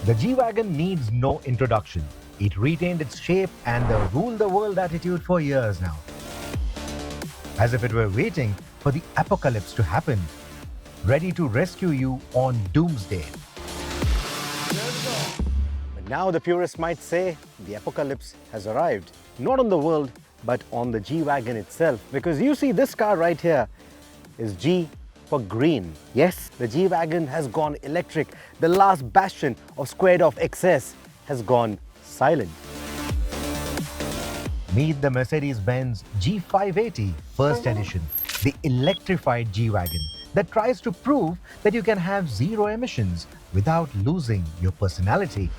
The G-Wagen needs no introduction. It retained its shape and the rule-the-world attitude for years now. As if it were waiting for the apocalypse to happen, ready to rescue you on doomsday. But now the purists might say the apocalypse has arrived. Not on the world, but on the G-Wagen itself. Because you see, this car right here is G for green. Yes, the G-Wagen has gone electric. The last bastion of squared-off excess has gone silent. Meet the Mercedes-Benz G580 First Edition, the electrified G-Wagen that tries to prove that you can have zero emissions without losing your personality.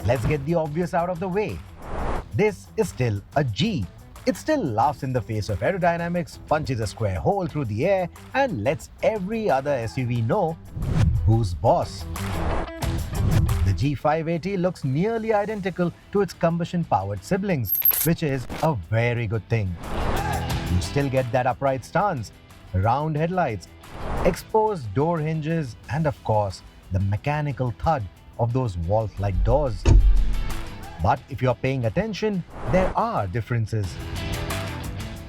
Let's get the obvious out of the way. This is still a G. It still laughs in the face of aerodynamics, punches a square hole through the air, and lets every other SUV know who's boss. The G580 looks nearly identical to its combustion-powered siblings, which is a very good thing. You still get that upright stance, round headlights, exposed door hinges, and of course, the mechanical thud of those vault-like doors. But if you're paying attention, there are differences.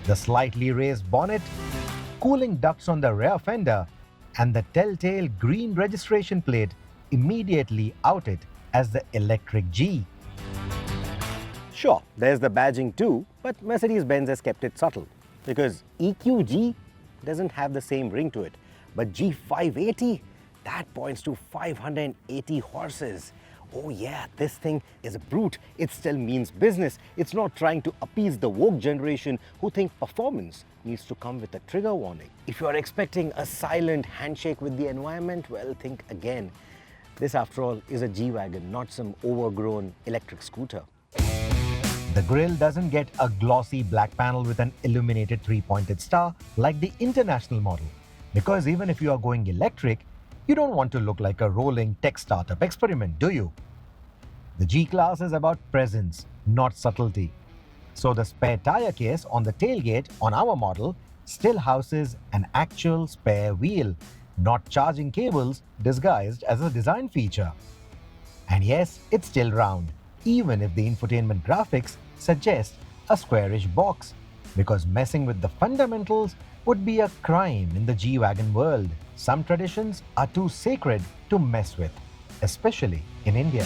The slightly raised bonnet, cooling ducts on the rear fender, and the telltale green registration plate immediately out it as the electric G. Sure, there's the badging too, but Mercedes-Benz has kept it subtle because EQG doesn't have the same ring to it. But G580, that points to 580 horses. Oh yeah, this thing is a brute. It still means business. It's not trying to appease the woke generation who think performance needs to come with a trigger warning. If you are expecting a silent handshake with the environment, well, think again. This, after all, is a G-Wagen, not some overgrown electric scooter. The grille doesn't get a glossy black panel with an illuminated three-pointed star like the international model. Because even if you are going electric, you don't want to look like a rolling tech startup experiment, do you? The G-Class is about presence, not subtlety. So the spare tire case on the tailgate on our model still houses an actual spare wheel, not charging cables disguised as a design feature. And yes, it's still round, even if the infotainment graphics suggest a squarish box, because messing with the fundamentals would be a crime in the G-Wagen world. Some traditions are too sacred to mess with, especially in India.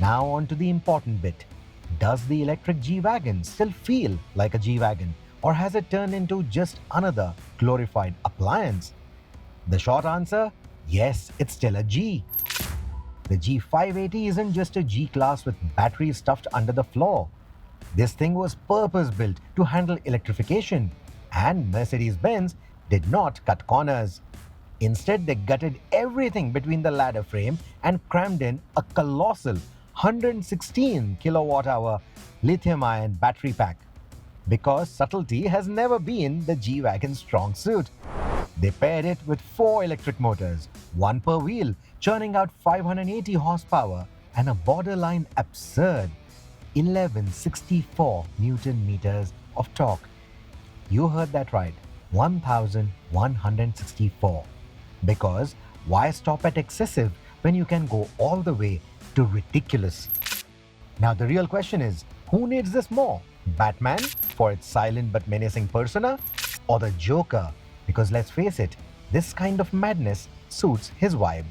Now on to the important bit. Does the electric G-Wagen still feel like a G-Wagen, or has it turned into just another glorified appliance? The short answer, yes, it's still a G. The G580 isn't just a G-Class with batteries stuffed under the floor. This thing was purpose-built to handle electrification, and Mercedes-Benz did not cut corners. Instead, they gutted everything between the ladder frame and crammed in a colossal 116 kilowatt-hour lithium-ion battery pack. Because subtlety has never been the G-Wagon's strong suit. They paired it with 4 electric motors, one per wheel, churning out 580 horsepower and a borderline absurd 1164 Newton meters of torque. You heard that right. 1164. Because why stop at excessive when you can go all the way to ridiculous? Now the real question is, who needs this more? Batman for its silent but menacing persona, or the Joker? Because let's face it, this kind of madness suits his vibe.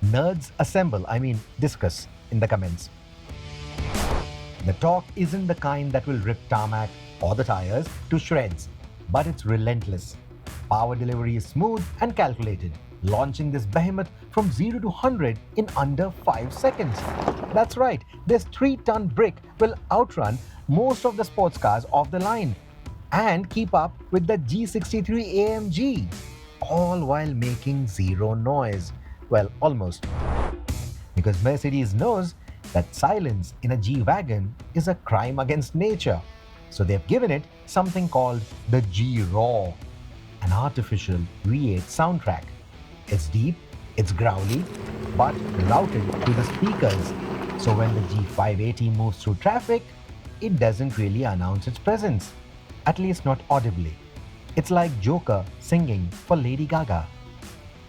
Nerds assemble, discuss in the comments. The torque isn't the kind that will rip tarmac or the tires to shreds, but it's relentless. Power delivery is smooth and calculated, launching this behemoth from 0 to 100 in under 5 seconds. That's right, this 3-ton brick will outrun most of the sports cars off the line and keep up with the G63 AMG, all while making zero noise. Well, almost. Because Mercedes knows that silence in a G-Wagen is a crime against nature. So they've given it something called the G-Raw, an artificial V8 soundtrack. It's deep, it's growly, but routed to the speakers So when the G580 moves through traffic, it doesn't really announce its presence, at least not audibly. It's like Joker singing for Lady Gaga.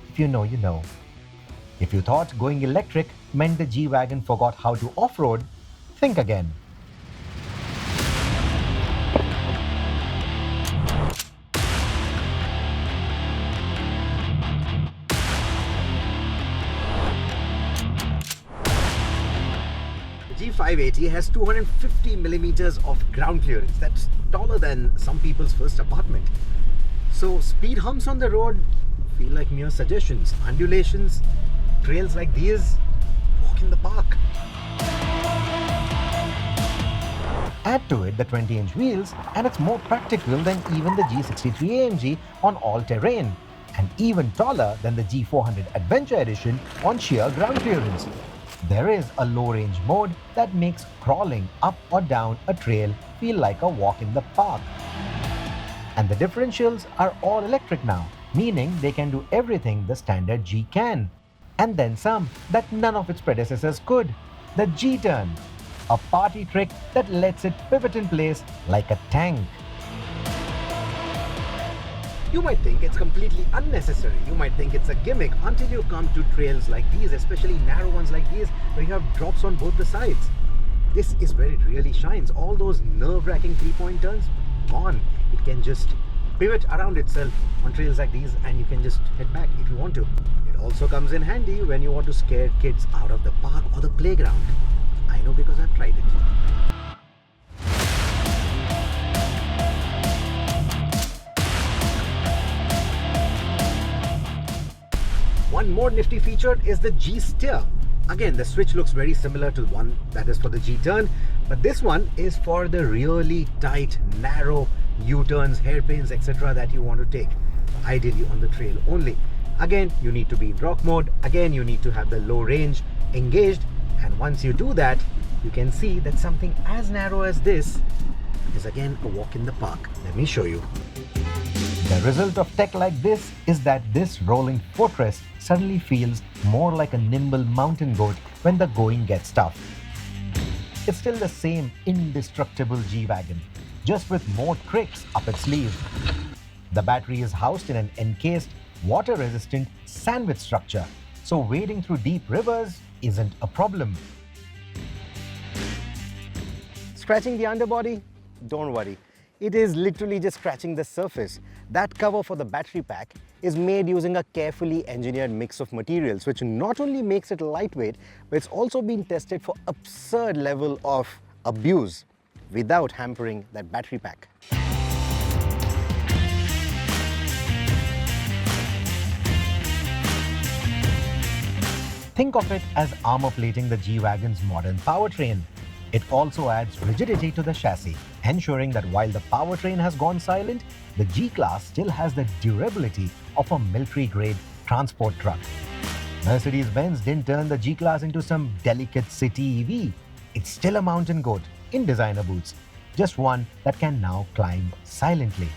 If you know, you know. If you thought going electric meant the G-Wagon forgot how to off-road, think again. G580 has 250 millimeters of ground clearance. That's taller than some people's first apartment. So speed humps on the road feel like mere suggestions. Undulations, trails like these, walk in the park. Add to it the 20-inch wheels and it's more practical than even the G63 AMG on all-terrain, and even taller than the G400 Adventure Edition on sheer ground clearance. There is a low-range mode that makes crawling up or down a trail feel like a walk in the park. And the differentials are all electric now, meaning they can do everything the standard G can. And then some that none of its predecessors could. The G-turn, a party trick that lets it pivot in place like a tank. You might think it's completely unnecessary. You might think it's a gimmick until you come to trails like these, especially narrow ones like these, where you have drops on both the sides. This is where it really shines. All those nerve-wracking three-point turns, gone. It can just pivot around itself on trails like these and you can just head back if you want to. It also comes in handy when you want to scare kids out of the park or the playground. I know because I've tried it. One more nifty feature is the G-steer. Again, the switch looks very similar to the one that is for the G-turn, but this one is for the really tight, narrow U-turns, hairpins, etc. that you want to take, ideally on the trail only. Again, you need to be in rock mode. Again, you need to have the low range engaged, and once you do that, you can see that something as narrow as this is again a walk in the park. Let me show you. The result of tech like this is that this rolling fortress suddenly feels more like a nimble mountain goat when the going gets tough. It's still the same indestructible G-Wagon, just with more tricks up its sleeve. The battery is housed in an encased, water-resistant sandwich structure, so wading through deep rivers isn't a problem. Scratching the underbody? Don't worry. It is literally just scratching the surface. That cover for the battery pack is made using a carefully engineered mix of materials, which not only makes it lightweight, but it's also been tested for absurd level of abuse without hampering that battery pack. Think of it as armor plating the G-Wagon's modern powertrain. It also adds rigidity to the chassis, ensuring that while the powertrain has gone silent, the G-Class still has the durability of a military-grade transport truck. Mercedes-Benz didn't turn the G-Class into some delicate city EV. It's still a mountain goat in designer boots, just one that can now climb silently.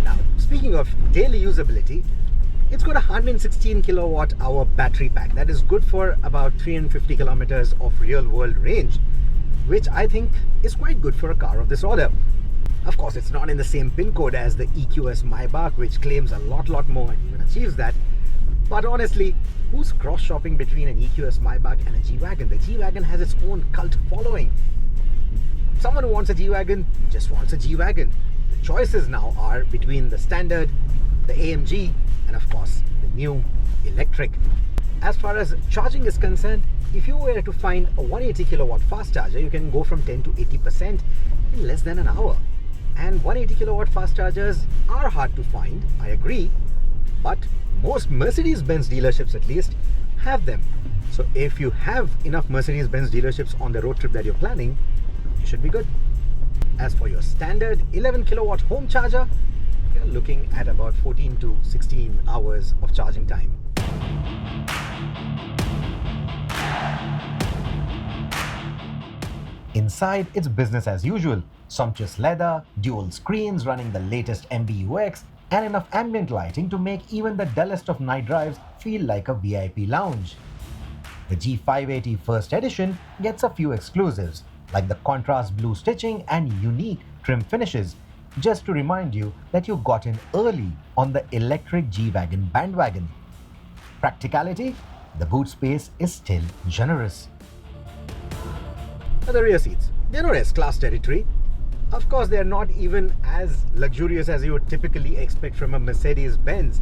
Now, speaking of daily usability, it's got a 116 kilowatt hour battery pack that is good for about 350 kilometers of real-world range, which I think is quite good for a car of this order. Of course, it's not in the same pin code as the EQS Maybach, which claims a lot more and even achieves that. But honestly, who's cross-shopping between an EQS Maybach and a G-Wagon? The G-Wagon has its own cult following. Someone who wants a G-Wagon just wants a G-Wagon. The choices now are between the standard, the AMG, and of course, the new electric. As far as charging is concerned, if you were to find a 180 kilowatt fast charger, you can go from 10 to 80% in less than an hour. And 180 kilowatt fast chargers are hard to find, I agree, but most Mercedes-Benz dealerships at least have them. So if you have enough Mercedes-Benz dealerships on the road trip that you're planning, you should be good. As for your standard 11 kilowatt home charger, you're looking at about 14 to 16 hours of charging time. Inside, it's business as usual. Sumptuous leather, dual screens running the latest MBUX, and enough ambient lighting to make even the dullest of night drives feel like a VIP lounge. The G580 First Edition gets a few exclusives, like the contrast blue stitching and unique trim finishes, just to remind you that you got in early on the electric G-Wagen bandwagon. Practicality? The boot space is still generous. The rear seats, they're not S-Class territory. Of course, they're not even as luxurious as you would typically expect from a Mercedes-Benz,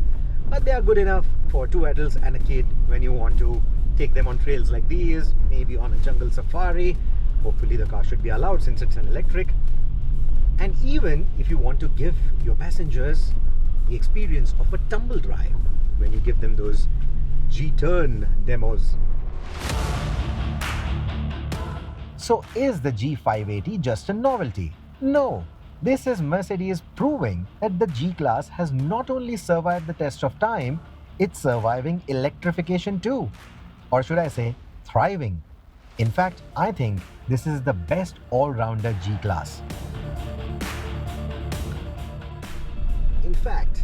but they are good enough for two adults and a kid when you want to take them on trails like these, maybe on a jungle safari. Hopefully the car should be allowed since it's an electric. And even if you want to give your passengers the experience of a tumble drive when you give them those G-turn demos. So is the G580 just a novelty? No. This is Mercedes proving that the G-Class has not only survived the test of time, it's surviving electrification too. Or should I say, thriving. In fact, I think this is the best all-rounder G-Class. In fact,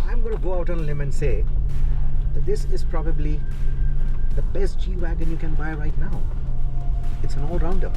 I'm going to go out on a limb and say that this is probably the best G-Wagen you can buy right now. It's an all-rounder.